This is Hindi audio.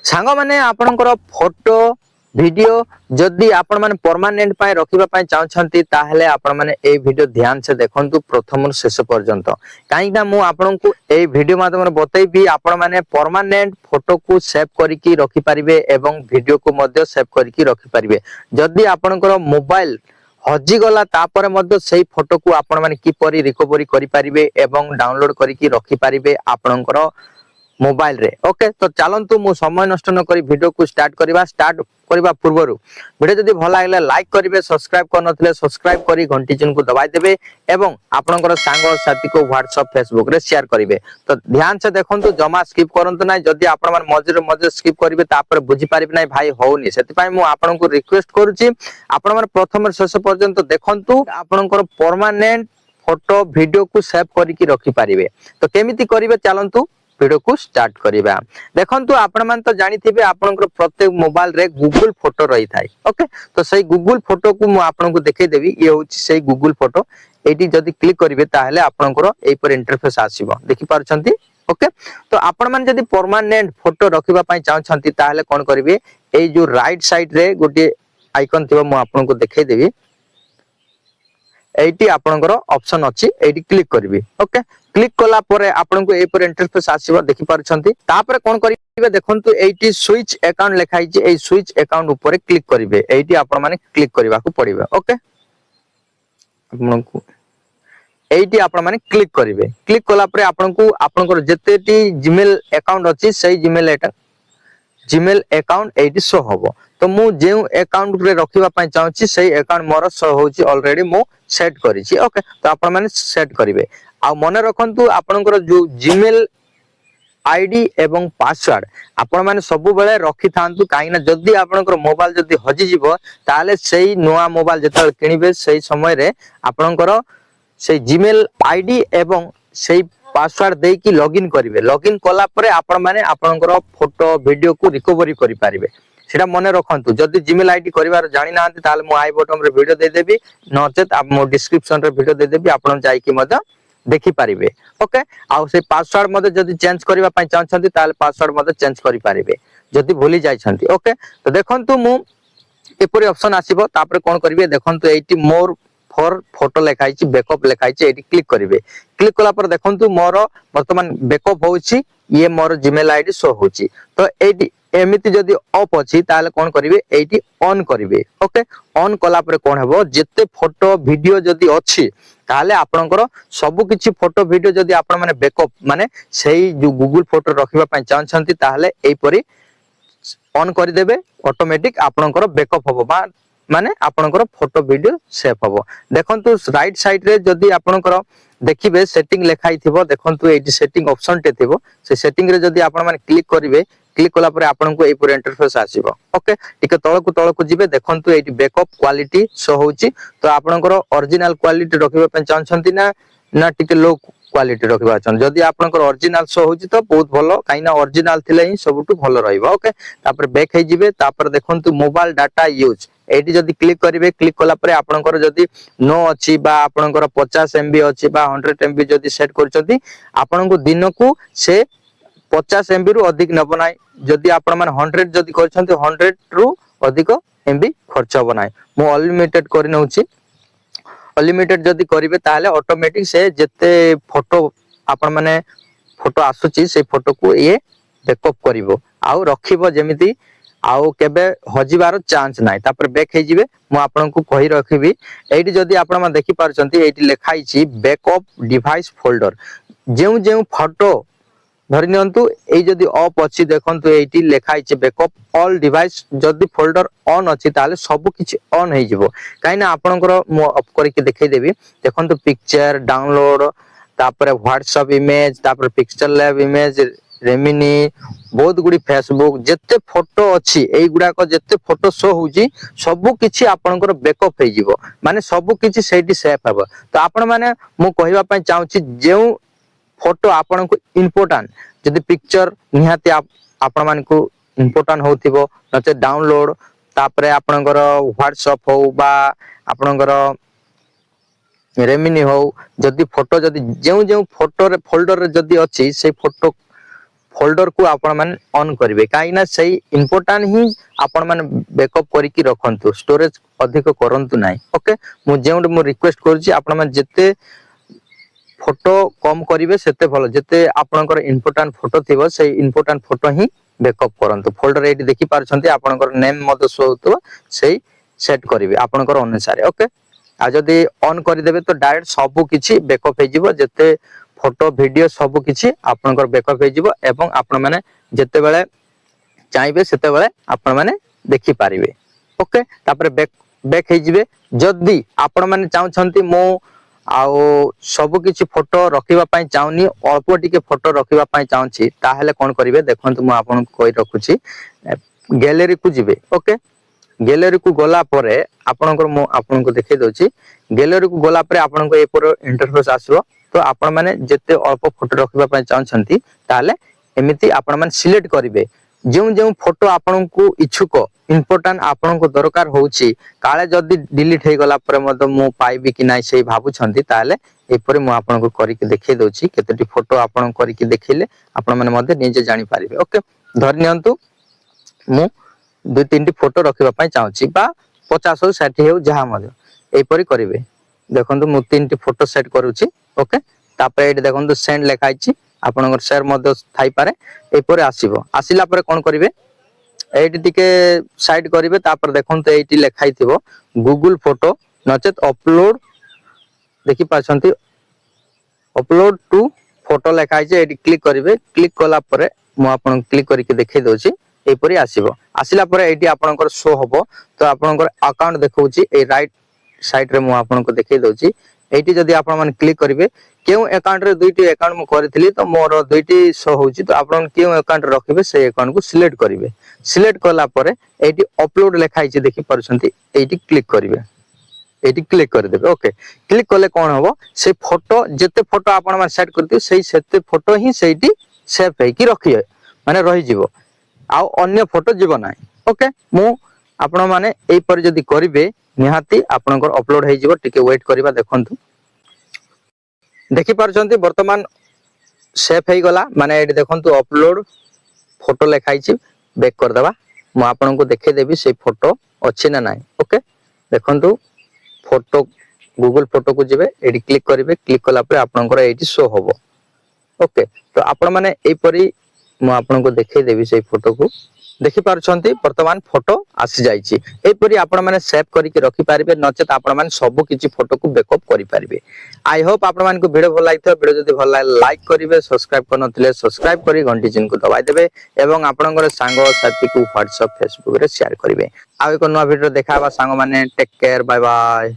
सांग माने आपनकर फोटो वीडियो जदि आपण माने परमानेंट पाए रखिबा पाए चाहछंती ताहले आपण माने ए वीडियो ध्यान से देखंतु प्रथम रु शेष पर्यंत काई ना मु आपनकु ए वीडियो माध्यम रे बतैबी आपण माने परमानेंट फोटो को सेव करिकि रखि परिबे एवं वीडियो को मध्य सेव करिकि रखि परिबे जदि आपनकर मोबाइल हजि गला तापर मध्य सेही फोटो को आपण माने किपरि रिकवरी करि परिबे एवं डाउनलोड करिकि रखि परिबे आपनकर मोबाइल रे। ओके तो चलंतु मु समय नष्ट न करी वीडियो को स्टार्ट करबा पूर्वरु वीडियो जदि भल लागले लाइक करिवे सब्सक्राइब करनथिले सब्सक्राइब करी घंटी चिन्ह को दबाइ देबे एवं आपनकर सांग साथी को व्हाट्सएप फेसबुक रे शेयर करिवे। तो ध्यान से देखंतु जमा स्किप करंतु नै जदि आपण मन मजे स्किप करिवे तापर बुझी पारिबे नै भाई होउनी सेति पय मु आपनकु रिक्वेस्ट करूची आपण मन प्रथम शेष पर्यंत देखंतु आपनकर परमानेंट फोटो वीडियो को सेव करिकि रखि पारिबे। तो केमिति करिवे चलंतु वीडियो को स्टार्ट करिबा। देखंतु आपण मान तो जानि थिबे आपनकर प्रत्येक मोबाइल रे गूगल फोटो रही थाई। ओके तो सही गूगल फोटो को मु आपनको देखै देबी ये होची सही गूगल फोटो एटी जदी क्लिक करिवे ताहले आपनकर एई पर इंटरफेस आसीबो देखि पारछंती। ओके तो आपण मान जदी परमानेंट फोटो रखिबा पई चाहछंती ताहले कोन करिवे एई जो राइट साइड रे गोटे आइकन थिबो मु आपनको देखै देबी एटी आपनकर ऑप्शन अछि एटी क्लिक करिवे। ओके क्लिक कला परे आपनको ए पर इंटरफेस आसीबो देखि पारछंती तापर कोन करिवे देखंतु एटी स्विच अकाउंट लिखाइ जे ए स्विच अकाउंट ऊपर क्लिक करिवे एटी आपण माने क्लिक करिवा को पड़िबे। ओके आपनको एटी आपण माने क्लिक करिवे क्लिक कला परे आपनको आपनकर जतेटी जीमेल अकाउंट अछि सही जीमेल अकाउंट एटी शो होबो। तो मु जेउ अकाउंट रे रखिबा पय चाहूची सही अकाउंट मोर शो होची ऑलरेडी मु सेट करिछि। ओके तो आपण माने सेट करिवे आ मने रखंतु आपनकर जो जीमेल आईडी एवं पासवर्ड आपण माने सब बेले रखि थांतु काई ना जदी आपनकर मोबाइल जदी हजि जिवो ताले सेही नोआ मोबाइल जतल किनिबे सेही समय रे आपनकर सेही जीमेल आईडी एवं सेही पासवर्ड दे की लॉगिन करिवे लॉगिन कला परे आपण माने आपनकर फोटो वीडियो को रिकवरी करि पारिबे सेटा मने रखंतु जदी जीमेल आईडी करिवार जानि नांती ताले मो आई बटन रे वीडियो दे देबी नचेत आप मो डिस्क्रिप्शन रे वीडियो दे देबी आपण जाई की मदे देखि पारिबे। ओके आ से पासवर्ड मदे जदी चेंज करबा पय चाहछंती ताले पासवर्ड मदे चेंज करि पारिबे जदी भूली जाय छंती। ओके तो देखंतु मु एपरि ऑप्शन आसीबो तापर कोन करिवे देखंतु एटी मोर फॉर फोटो लिखाई छि बैकअप लिखाई छि एटी क्लिक करिवे क्लिक कला पर देखंतु मोर वर्तमान बैकअप होउछि ये मोर जीमेल आईडी शो होउछि। तो एटी एमिति जदी ऑफ अछि ताले कोन करिवे एटी ऑन करिवे। ओके ऑन कला पर कोन हेबो जत्ते फोटो वीडियो जदी अछि ताले आपनकर सब किछि फोटो वीडियो जदी आपण माने बैकअप माने सेही जो गूगल फोटो रखिबा पय चाहछंती ताले एई परी ऑन करि देबे ऑटोमेटिक आपनकर बैकअप होबो माने आपनकर फोटो वीडियो सेव होबो। देखंतु राइट साइड रे जदी आपनकर देखिबे सेटिंग लिखाई थिबो देखंतु एटी सेटिंग ऑप्शन टे थिबो से सेटिंग रे जदी आपण माने क्लिक करिवे क्लिक कला परे आपनको ए पूरा इंटरफेस आसीबो। ओके टिके तळकु जिवे देखंतु एटी बैकअप क्वालिटी शो होउची तो आपनकर ओरिजिनल क्वालिटी रखिबा पय चाहछंती ना टिके लो क्वालिटी रखिबा चाहन जदी आपनकर ओरिजिनल शो होउची तो बहुत भलो काइना ओरिजिनल थिले ही सबटु भलो रहइबो। ओके तापर बैक हे जिवे तापर देखंतु मोबाइल डाटा यूज एटी जदी क्लिक करिवे क्लिक कला परे आपनकर जदी नो अछि बा आपनकर 50 एमबी अछि बा 100 एमबी जदी सेट करचंती आपनको दिनकु से 50 एमबी रु अधिक न बनाय जदी आपण मन 100 जदी करछंती 100 रु अधिक एमबी खर्च बनाय मु अनलिमिटेड करि नउची अनलिमिटेड जदी करिवे ताले ऑटोमेटिक से जते फोटो आपण माने फोटो आसुची से फोटो को ये बैकअप करिवो आउ रखिबो जेमिति आउ केबे हजिबार चांस नाही तापर बैक हे जिवे मु आपन को कहि रखिबी एठी जदी आपण मा देखि पारछंती एठी लेखाई छी बैकअप डिवाइस फोल्डर जेउ जेउ फोटो धरि नियंतु एई जदी ऑफ अछि देखंतु एठी लेखाई छी बैकअप ऑल डिवाइस जदी फोल्डर ऑन अछि ताले सब किछि ऑन हे जिवो काइना आपनकर मु ऑफ करि के देखै देबी देखंतु पिक्चर डाउनलोड तापर व्हाट्सएप इमेज तापर पिक्चर लैब इमेज रेमिनी बहुत गुडी फेसबुक जत्ते फोटो अछि एई गुडा को जत्ते फोटो शो होउची सब किछि आपनकर बैकअप हे जिवो माने सब किछि सेठी सेव हबो। तो आपण माने मु कहिबा पय चाहूची जेउ फोटो आपण को इंपोर्टेंट जदी पिक्चर निहाती आपण मान को इंपोर्टेंट होथिबो नचे डाउनलोड तापरे आपनकर व्हाट्सएप हो बा आपनकर रेमिनी हो जदी फोटो जदी जेउ जेउ फोटो रे फोल्डर रे जदी अछि से फोल्डर को आपण माने ऑन करिवे काई ना सही इंपोर्टेंट ही आपण माने बैकअप करिकी रखंतु स्टोरेज अधिक करंतु नाही ओके मु जेउड मु रिक्वेस्ट करछि आपण माने जते फोटो कम करिवे सेते भलो जते आपनकर इंपोर्टेंट फोटो थिबो से इंपोर्टेंट फोटो ही बैकअप करंतु फोल्डर एटी देखि पारछंती आपनकर नेम मते शो होतो सेही सेट करिवे आपनकर अनुसार ओके आ जदी ऑन करि देबे तो डायरेक्ट सब किछि बैकअप हे जिवो जते फोटो वीडियो सब किछि आपनकर बैकअप हे जिवो एवं आपण माने जते बेले चाइबे सेते बेले आपण माने देखि पारिबे ओके तापर बैक हे जिवे जदी आपण माने चाहछंती मो आउ सब किछि फोटो रखिबा पई चाहनी अल्प टिके फोटो रखिबा पई चाहछि ताहेले कोन करिवे देखंतु मु आपन कोइ रखुछि गैलरी को जिवे ओके गैलरी को गोला परे आपनकर मु आपन को देखै दोछि गैलरी को गोला परे आपन को एपर इंटरफेस आसीबो तो आपण माने जते अल्प फोटो रखिबा पई चाहछंती ताहेले एमिति आपण माने सिलेक्ट करिवे जो जो फोटो आपन को इच्छुक इंपोर्टेंट आपन को दरकार होउची काले जदी डिलीट हे गला परे मद मु पाइबी कि नाही सेही भाबु छंती ताले एपरे मु आपन को करिके देखै दोछि केतेटी फोटो आपन करिके देखिले आपन माने मधे निजे जानि पारिबे ओके धरनियंतु मु दु तीनटी फोटो रखिबा पई चाहूची बा 50 हो 60 हो जहा मधे एपरि करिवे देखंतु मु तीनटी फोटो सेट करूची ओके तापर एटी देखंतु सेंड लेखाइची आपनकर शेयर मधे थाई पारे एपरे आसीबो आसिला परे कोन करिवे एटी टिके साइड करिवे तापर देखंतु एटी लेखाइ थिबो गूगल फोटो नचेत अपलोड देखि पाछंती अपलोड टू फोटो लेखाइ जे एटी क्लिक करिवे क्लिक कला परे मु आपन क्लिक करिके देखै दोछि एपरि आसीबो आसिला परे एटी आपनकर शो होबो तो आपनकर अकाउंट देखौछि ए राइट साइड रे मु आपनको देखै दोछि एटी जदी आपण मन क्लिक करिवे केउ अकाउंट रे दुईटी अकाउंट मु करथिली तो मोर दुईटी शो होउछि तो आपण केउ अकाउंट रखिबे से अकाउंट को सिलेक्ट करिवे सिलेक्ट कला परे एटी अपलोड लेखाइ छै देखि परछंती एटी क्लिक करिवे एटी क्लिक कर देबे ओके क्लिक करले कोन होबो से फोटो जते फोटो आपण मन सेट करथियो सेही सेते फोटो ही सेठी सेव हे कि रखिए माने रहि जिवो आ अन्य फोटो जीव ना ओके मु आपण माने एई पर जदी करिवे निहाती आपनकर अपलोड हे जिवो टिके वेट करबा देखंतु देखि पारछंती वर्तमान सेव हे गला माने एडी देखंतु अपलोड फोटो लेखाइ छि बैक कर देबा मु आपन को देखै देबी से फोटो अछि ना नाही ओके देखंतु फोटो गूगल फोटो को जिवे एडी क्लिक करिवे क्लिक कला पर आपनकर एटी शो होबो ओके तो आपण माने एई परी मु आपन को देखै देबी से फोटो को देखि पारछंती वर्तमान फोटो आसी जाईची ए परी आपण माने सेव करि के रखि पारिबे नचेत आपण माने सब किछि फोटो को बैकअप करि पारिबे आई होप आपण मान को वीडियो भल लागिथो वीडियो जदी भल लागे लाइक करिवे सब्सक्राइब करनथिले सब्सक्राइब करी घंटी चिन्ह को दबाइ देबे एवं आपनकर सांग साथी को WhatsApp Facebook रे शेयर करिवे आ एको नवा वीडियो देखाबा सांग माने टेक केयर बाय बाय।